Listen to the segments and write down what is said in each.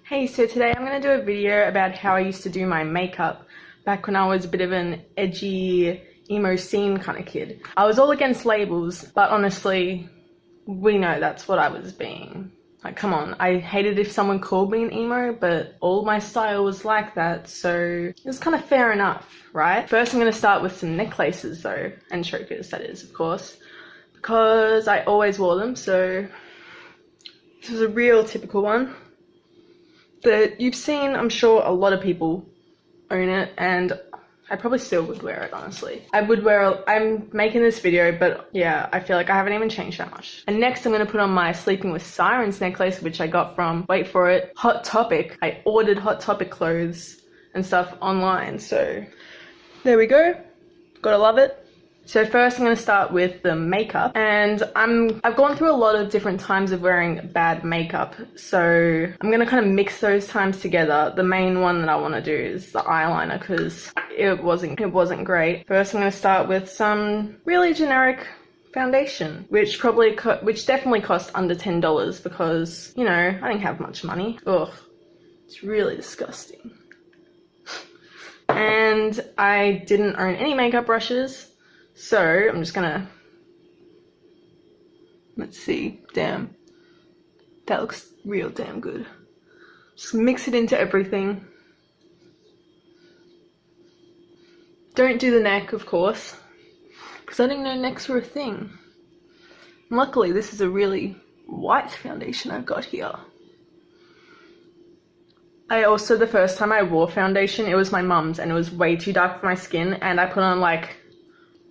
Hey, so today I'm going to do a video about how I used to do my makeup back when I was a bit of an edgy, emo scene kind of kid. I was all against labels, but honestly, we know that's what I was being. Like, come on, I hated if someone called me an emo, but all my style was like that, so it was kind of fair enough, right? First, I'm going to start with some necklaces though, and chokers, that is, of course, because I always wore them, so this was a real typical one that you've seen. I'm sure a lot of people own it, and I probably still would wear it, honestly. I'm making this video, but yeah, I feel like I haven't even changed that much. And next I'm going to put on my Sleeping with Sirens necklace, which I got from, wait for it, Hot Topic. I ordered Hot Topic clothes and stuff online, so there we go. Gotta love it. So first I'm going to start with the makeup, and I've gone through a lot of different times of wearing bad makeup, so I'm going to kind of mix those times together. The main one that I want to do is the eyeliner because it wasn't great. First I'm going to start with some really generic foundation, which definitely cost under $10 because, you know, I didn't have much money. Ugh, it's really disgusting. And I didn't own any makeup brushes. So I'm just gonna, let's see, damn, that looks real damn good. Just mix it into everything. Don't do the neck, of course, because I didn't know necks were a thing. And luckily, this is a really white foundation I've got here. The first time I wore foundation, it was my mum's, and it was way too dark for my skin, and I put on like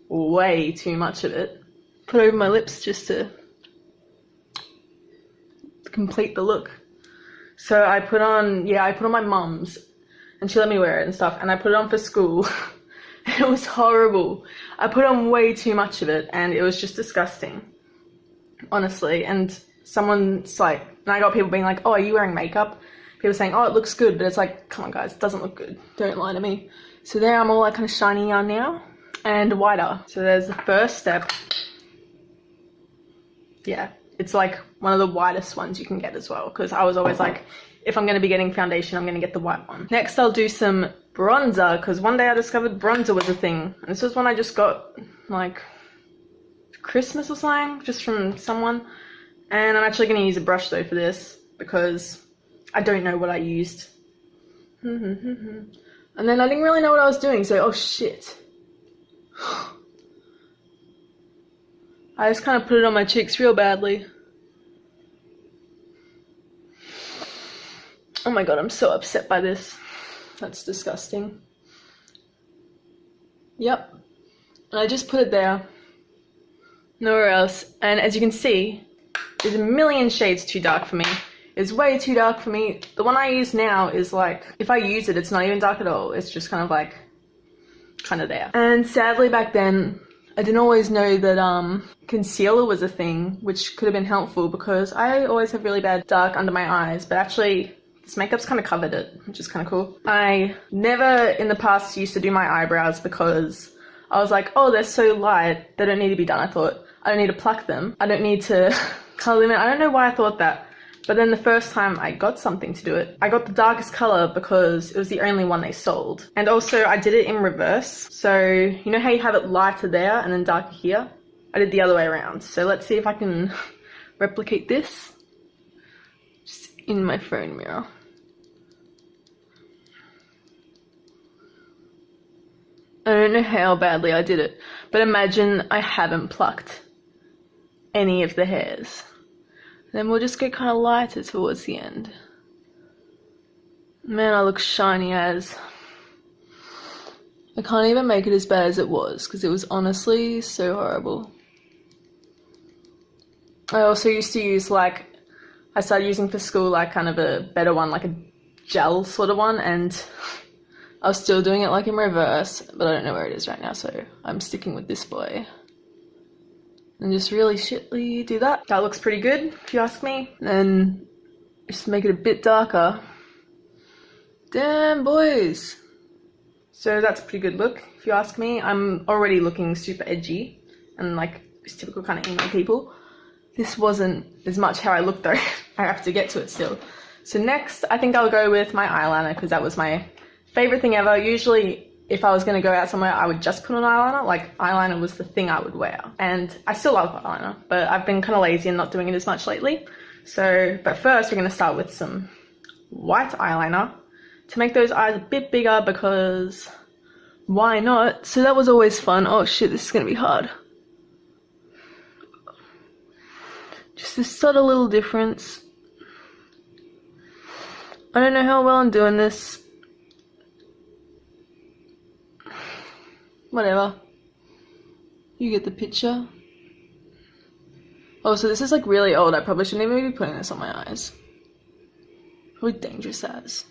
way too much of it. Put over my lips just to complete the look. So I put on my mum's, and she let me wear it and stuff, and I put it on for school. It was horrible. I put on way too much of it, and it was just disgusting, honestly. And someone's like, and I got people being like, oh, are you wearing makeup? People saying, oh, it looks good, but it's like, come on guys, it doesn't look good. Don't lie to me. So there, I'm all like kind of shiny on now. And whiter. So there's the first step. Yeah, it's like one of the whitest ones you can get as well, because I was always like, if I'm going to be getting foundation, I'm going to get the white one. Next I'll do some bronzer, because one day I discovered bronzer was a thing. And this was one I just got like Christmas or something, just from someone. And I'm actually going to use a brush though for this, because I don't know what I used. And then I didn't really know what I was doing, so oh shit. I just kind of put it on my cheeks real badly. Oh my god, I'm so upset by this. That's disgusting. Yep. And I just put it there. Nowhere else. And as you can see, there's a million shades too dark for me. It's way too dark for me. The one I use now is like, if I use it, it's not even dark at all. It's just kind of like, kind of there. And sadly back then, I didn't always know that concealer was a thing, which could have been helpful because I always have really bad dark under my eyes, but actually this makeup's kind of covered it, which is kind of cool. I never in the past used to do my eyebrows because I was like, oh, they're so light, they don't need to be done. I thought, I don't need to pluck them, I don't need to color them in. I don't know why I thought that. But then the first time I got something to do it, I got the darkest color because it was the only one they sold. And also I did it in reverse. So you know how you have it lighter there and then darker here? I did the other way around. So let's see if I can replicate this just in my phone mirror. I don't know how badly I did it, but imagine I haven't plucked any of the hairs. Then we'll just get kind of lighter towards the end. Man, I look shiny as. I can't even make it as bad as it was because it was honestly so horrible. I also used to use I started using for school like kind of a better one, like a gel sort of one, and I was still doing it like in reverse, but I don't know where it is right now, so I'm sticking with this boy. And just really shittily do that. That looks pretty good, if you ask me. Then just make it a bit darker. Damn, boys. So that's a pretty good look, if you ask me. I'm already looking super edgy and like this typical kind of emo people. This wasn't as much how I looked though. I have to get to it still. So next, I think I'll go with my eyeliner because that was my favorite thing ever. Usually, if I was going to go out somewhere, I would just put on eyeliner. Like, eyeliner was the thing I would wear. And I still love eyeliner, but I've been kind of lazy and not doing it as much lately. So, but first we're going to start with some white eyeliner to make those eyes a bit bigger because why not? So that was always fun. Oh shit, this is going to be hard. Just this subtle little difference. I don't know how well I'm doing this. Whatever. You get the picture. Oh, so this is like really old. I probably shouldn't even be putting this on my eyes. Probably dangerous as.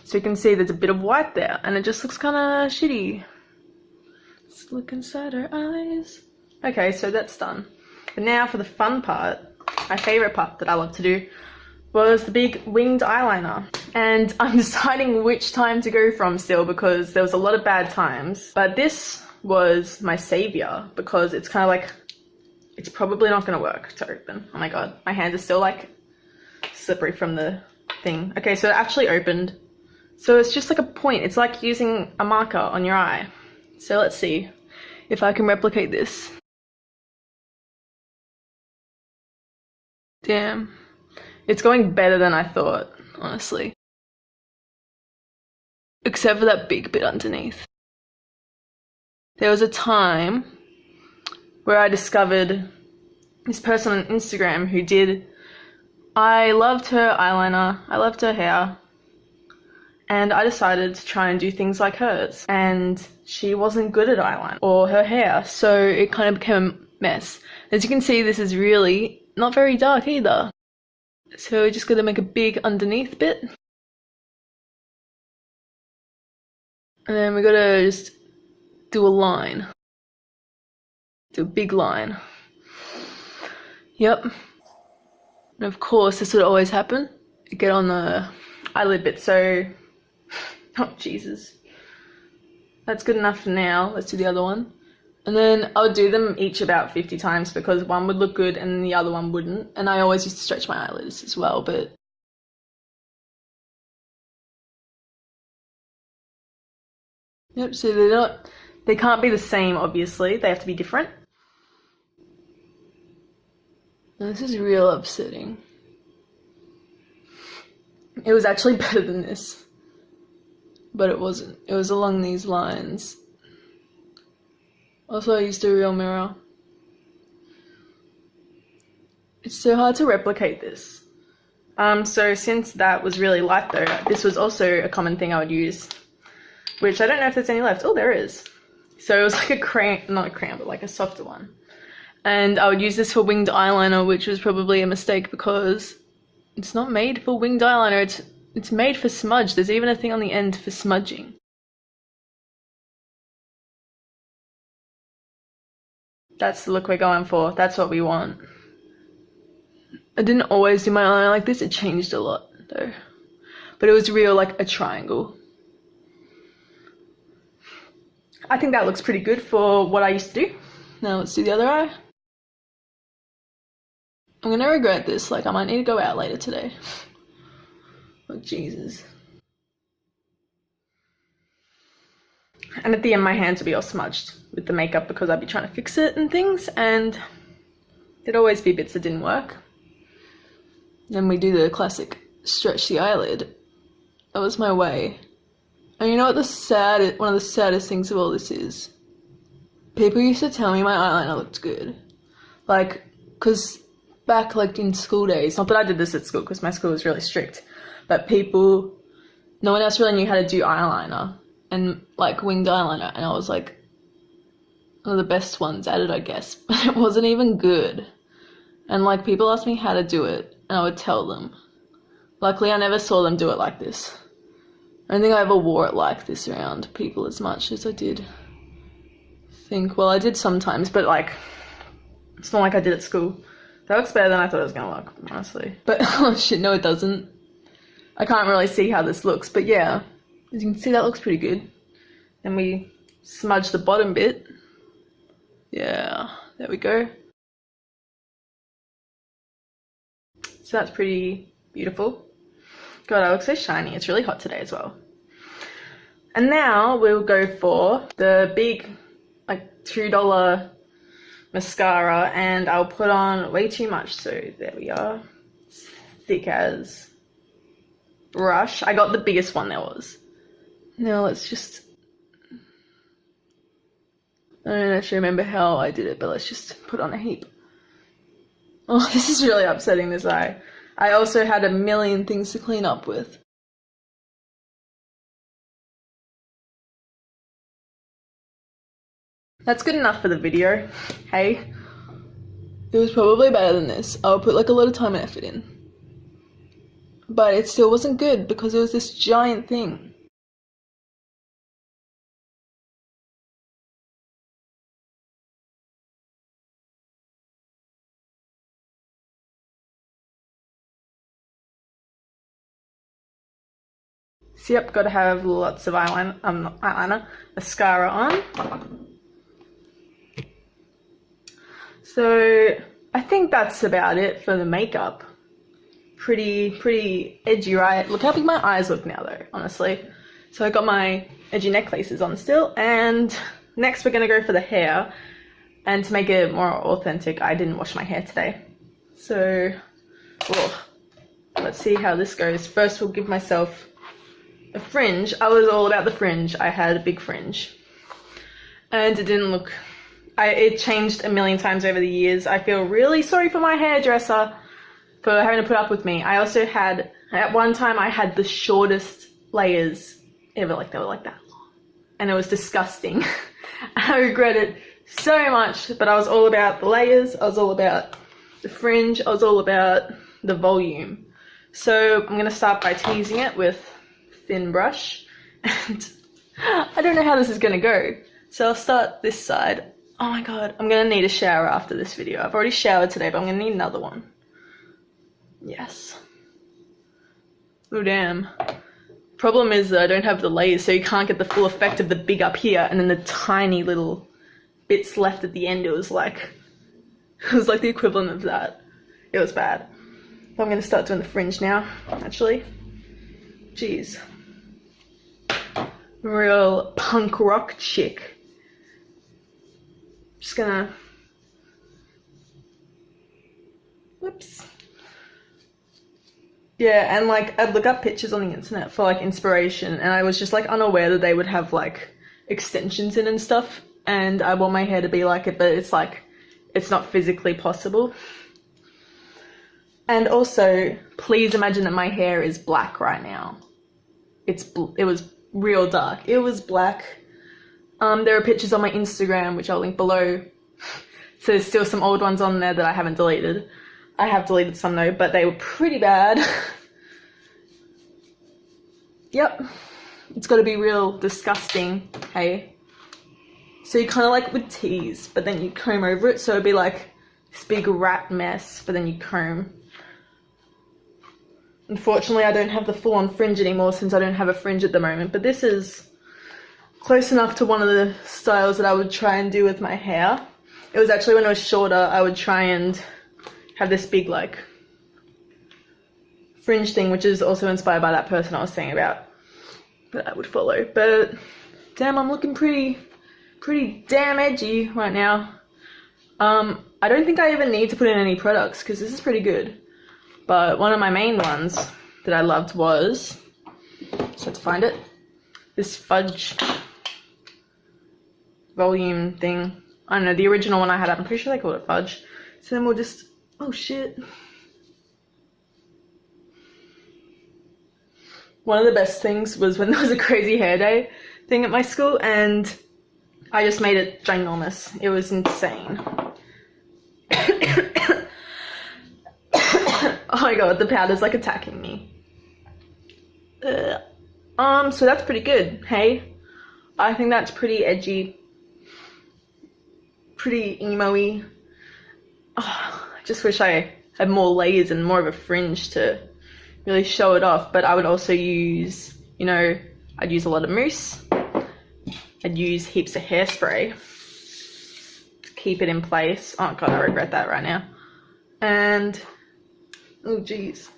So you can see there's a bit of white there and it just looks kind of shitty. Let's look inside her eyes. Okay, so that's done. But now for the fun part, my favorite part that I love to do was the big winged eyeliner. And I'm deciding which time to go from still because there was a lot of bad times. But this was my savior because it's kind of like, it's probably not going to work to open. Oh my god, my hands are still like slippery from the thing. Okay, so it actually opened. So it's just like a point. It's like using a marker on your eye. So let's see if I can replicate this. Damn. It's going better than I thought, honestly. Except for that big bit underneath. There was a time where I discovered this person on Instagram who did, I loved her eyeliner, I loved her hair, and I decided to try and do things like hers. And she wasn't good at eyeliner or her hair, so it kind of became a mess. As you can see, this is really not very dark either. So we're just gonna make a big underneath bit. And then we gotta just do a line. Do a big line. Yep. And of course, this would always happen. You get on the eyelid bit, so... Oh, Jesus. That's good enough for now. Let's do the other one. And then I would do them each about 50 times because one would look good and the other one wouldn't. And I always used to stretch my eyelids as well, but... Yep, so they can't be the same, obviously. They have to be different. Now, this is real upsetting. It was actually better than this. But it wasn't. It was along these lines. Also, I used a real mirror. It's so hard to replicate this. So since that was really light though, this was also a common thing I would use. Which I don't know if there's any left. Oh, there is. So it was like a crayon, not a crayon, but like a softer one. And I would use this for winged eyeliner, which was probably a mistake because it's not made for winged eyeliner. It's made for smudge. There's even a thing on the end for smudging. That's the look we're going for. That's what we want. I didn't always do my eyeliner like this. It changed a lot though. But it was real like a triangle. I think that looks pretty good for what I used to do. Now let's do the other eye. I'm gonna regret this. Like I might need to go out later today. Oh Jesus. And at the end my hands would be all smudged with the makeup because I'd be trying to fix it and things, and there'd always be bits that didn't work. Then we do the classic stretch the eyelid. That was my way. And you know what one of the saddest things of all this is? People used to tell me my eyeliner looked good. Like, cause back like in school days, not that I did this at school because my school was really strict, but no one else really knew how to do eyeliner and like winged eyeliner, and I was like one of the best ones at it, I guess, but it wasn't even good. And like people asked me how to do it and I would tell them. Luckily I never saw them do it like this. I don't think I ever wore it like this around people as much as I did think. Well, I did sometimes, but like it's not like I did at school. That looks better than I thought it was gonna look, honestly. But oh shit, no it doesn't. I can't really see how this looks, but yeah, as you can see that looks pretty good. Then we smudge the bottom bit. Yeah, there we go. So that's pretty beautiful. God, I look so shiny. It's really hot today as well. And now we'll go for the big, like, $2 mascara, and I'll put on way too much. So there we are. It's thick as brush. I got the biggest one there was. Now let's just, I don't actually remember how I did it, but let's just put on a heap. Oh, this is really upsetting, this eye. I also had a million things to clean up with. That's good enough for the video. Hey, it was probably better than this. I'll put like a lot of time and effort in. But it still wasn't good because it was this giant thing. So yep, gotta have lots of eyeliner, mascara on. So I think that's about it for the makeup. Pretty edgy, right? Look how big my eyes look now though, honestly. So I got my edgy necklaces on still, and next we're gonna go for the hair. And to make it more authentic, I didn't wash my hair today. So, let's see how this goes. First we'll give myself a fringe. I was all about the fringe. I had a big fringe. And it didn't look, it changed a million times over the years. I feel really sorry for my hairdresser for having to put up with me. I also had, at one time I had the shortest layers ever, like they were like that long. And it was disgusting. I regret it so much, but I was all about the layers, I was all about the fringe, I was all about the volume. So I'm gonna start by teasing it with thin brush, and I don't know how this is gonna go. So I'll start this side. Oh my god, I'm gonna need a shower after this video. I've already showered today, but I'm gonna need another one. Yes. Oh damn. Problem is that I don't have the layers, so you can't get the full effect of the big up here, and then the tiny little bits left at the end. It was like the equivalent of that. It was bad. But I'm gonna start doing the fringe now, actually. Jeez. Real punk rock chick. Just gonna, whoops. Yeah, and like I'd look up pictures on the internet for like inspiration, and I was just like unaware that they would have like extensions in and stuff, and I want my hair to be like it, but it's like it's not physically possible. And also, please imagine that my hair is black right now. It was real dark. It was black. There are pictures on my Instagram, which I'll link below. So there's still some old ones on there that I haven't deleted. I have deleted some though, but they were pretty bad. Yep. It's got to be real disgusting, hey? So you kind of like would tease, but then you comb over it, so it'd be like this big rat mess, but then you comb. Unfortunately, I don't have the full-on fringe anymore since I don't have a fringe at the moment, but this is close enough to one of the styles that I would try and do with my hair. It was actually when I was shorter, I would try and have this big like fringe thing, which is also inspired by that person I was saying about that I would follow. But damn, I'm looking pretty damn edgy right now. I don't think I even need to put in any products because this is pretty good. But one of my main ones that I loved was, so let's find it, this fudge volume thing. I don't know, the original one I had, I'm pretty sure they called it fudge. So then we'll just, oh shit. One of the best things was when there was a crazy hair day thing at my school, and I just made it ginormous. It was insane. Oh my god, the powder's like attacking me. So that's pretty good, hey? I think that's pretty edgy. Pretty emo-y. Oh, I just wish I had more layers and more of a fringe to really show it off, but I would also use, you know, I'd use a lot of mousse. I'd use heaps of hairspray to keep it in place. Oh god, I regret that right now. And Oh geez.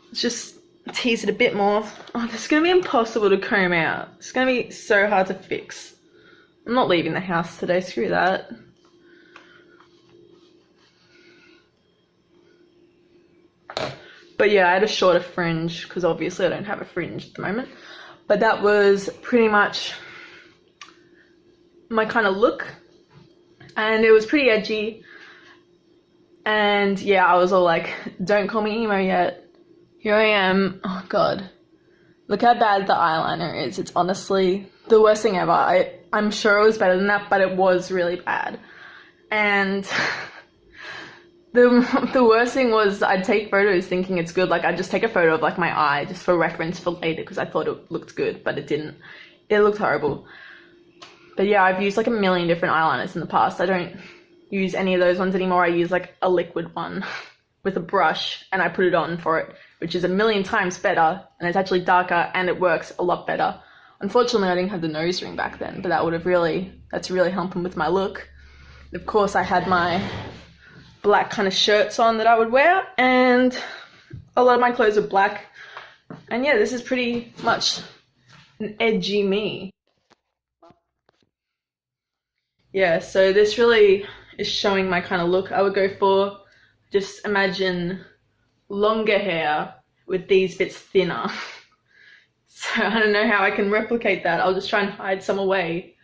Let's just tease it a bit more. Oh, this is gonna be impossible to comb out. It's gonna be so hard to fix. I'm not leaving the house today, screw that. But yeah, I had a shorter fringe because obviously I don't have a fringe at the moment. But that was pretty much my kind of look. And it was pretty edgy. And yeah, I was all like, don't call me emo yet. Here I am. Oh god. Look how bad the eyeliner is. It's honestly the worst thing ever. I'm sure it was better than that, but it was really bad. And the worst thing was I'd take photos thinking it's good. Like I'd just take a photo of like my eye just for reference for later because I thought it looked good, but it didn't. It looked horrible. But yeah, I've used like a million different eyeliners in the past. I don't use any of those ones anymore. I use like a liquid one with a brush and I put it on for it, which is a million times better and it's actually darker and it works a lot better. Unfortunately, I didn't have the nose ring back then, but that's really helping with my look. Of course, I had my black kind of shirts on that I would wear, and a lot of my clothes are black. And yeah, this is pretty much an edgy me. Yeah, so this really is showing my kind of look I would go for. Just imagine longer hair with these bits thinner. So I don't know how I can replicate that. I'll just try and hide some away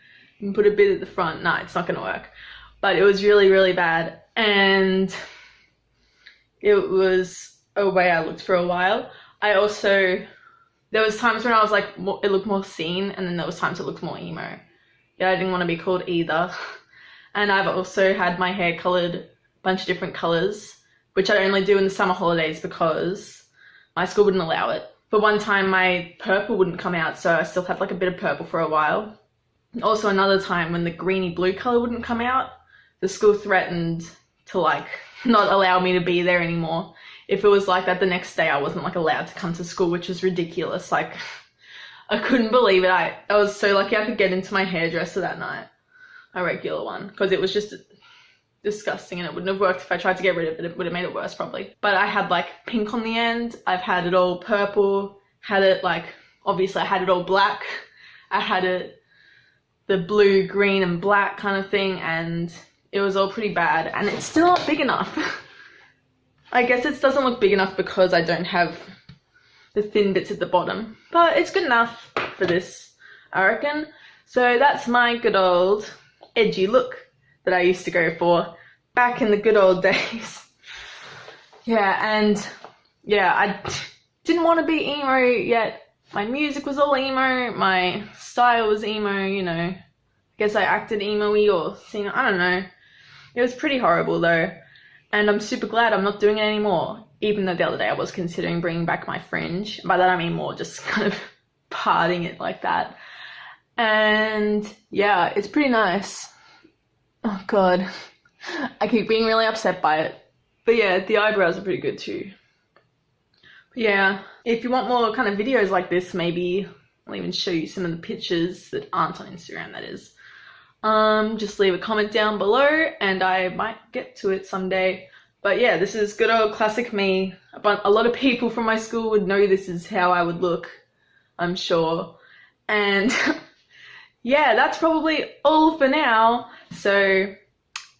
and put a bit at the front. Nah, it's not gonna work. But it was really, really bad. And it was a way I looked for a while. There was times when I was like, it looked more seen, and then there was times it looked more emo. Yeah, I didn't want to be called either. And I've also had my hair colored a bunch of different colors, which I only do in the summer holidays because my school wouldn't allow it. But one time my purple wouldn't come out, so I still had like a bit of purple for a while. And also another time when the greeny blue color wouldn't come out, the school threatened to like not allow me to be there anymore. If it was like that the next day, I wasn't like allowed to come to school, which was ridiculous. Like I couldn't believe it. I was so lucky I could get into my hairdresser that night, a regular one, because it was just disgusting and it wouldn't have worked if I tried to get rid of it. It would have made it worse probably. But I had like pink on the end. I've had it all purple, had it like, obviously I had it all black. I had it the blue, green and black kind of thing, and it was all pretty bad, and it's still not big enough. I guess it doesn't look big enough because I don't have the thin bits at the bottom, but it's good enough for this, I reckon. So that's my good old edgy look that I used to go for back in the good old days. Yeah, and yeah, I didn't want to be emo yet. My music was all emo, my style was emo, you know. I guess I acted emo-y or seen, I don't know. It was pretty horrible though, and I'm super glad I'm not doing it anymore, even though the other day I was considering bringing back my fringe. By that I mean more just kind of parting it like that. And yeah, it's pretty nice. Oh god, I keep being really upset by it. But yeah, the eyebrows are pretty good too. But yeah, if you want more kind of videos like this, maybe I'll even show you some of the pictures that aren't on Instagram, that is. Just leave a comment down below and I might get to it someday. But yeah, this is good old classic me. A lot of people from my school would know this is how I would look, I'm sure. And yeah, that's probably all for now. So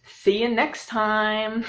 see you next time.